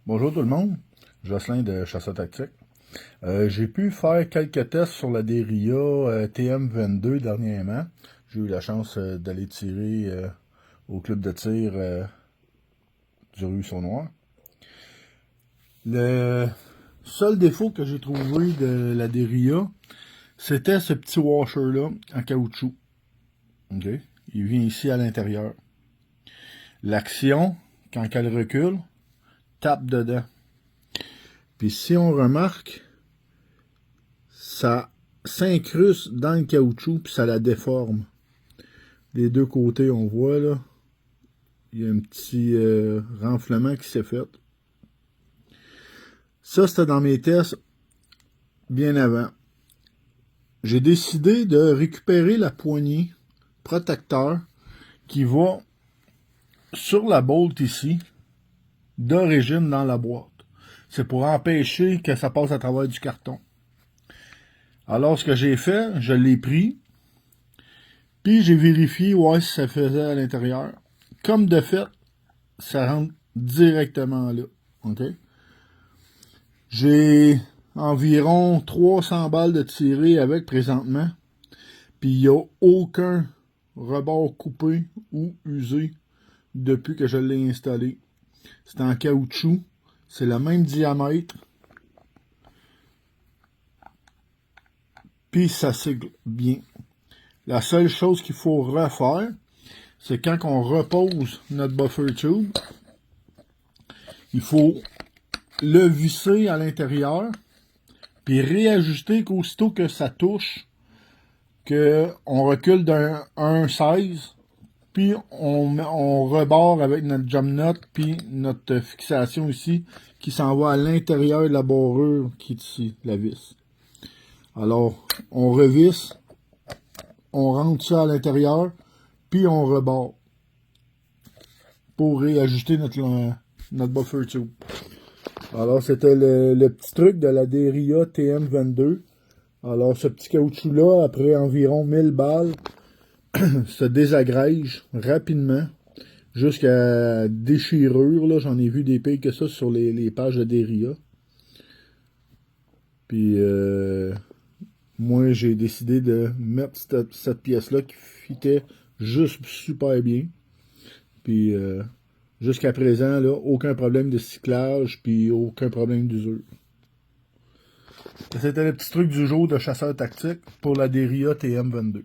Bonjour tout le monde, Jocelyn de Chasseur Tactique. J'ai pu faire quelques tests sur la Derria TM22 dernièrement. J'ai eu la chance d'aller tirer au club de tir du rue Saunier. Le seul défaut que j'ai trouvé de la Derria, c'était ce petit washer-là en caoutchouc. Okay? Il vient ici à l'intérieur. L'action, quand elle recule, tape dedans. Puis si on remarque, ça s'incruste dans le caoutchouc puis ça la déforme. Les deux côtés, on voit là, il y a un petit renflement qui s'est fait. Ça, c'était dans mes tests bien avant. J'ai décidé de récupérer la poignée protecteur qui va sur la bolt ici, d'origine dans la boîte. C'est pour empêcher que ça passe à travers du carton. Alors, ce que j'ai fait, je l'ai pris, puis j'ai vérifié ouais, si ça faisait à l'intérieur. Comme de fait, ça rentre directement là. OK? J'ai environ 300 balles de tiré avec présentement, puis il n'y a aucun rebord coupé ou usé depuis que je l'ai installé. C'est en caoutchouc, c'est le même diamètre, puis ça cycle bien. La seule chose qu'il faut refaire, c'est quand on repose notre buffer tube, il faut le visser à l'intérieur, puis réajuster qu'aussitôt que ça touche, qu'on recule d'un 1,16, puis on rebord avec notre jump nut, puis notre fixation ici, qui s'en va à l'intérieur de la barrure qui est ici, la vis. Alors, on revisse, on rentre ça à l'intérieur, puis on rebord pour réajuster notre buffer tube. Alors, c'était le petit truc de la Derria TM22. Alors, ce petit caoutchouc-là, après environ 1000 balles, se désagrège rapidement jusqu'à déchirure. J'en ai vu des pays que ça sur les pages de Derria. Puis, moi, j'ai décidé de mettre cette pièce-là qui fitait juste super bien. Puis, jusqu'à présent, là, aucun problème de cyclage, puis aucun problème d'usure. C'était le petit truc du jour de Chasseur Tactique pour la Derria TM22.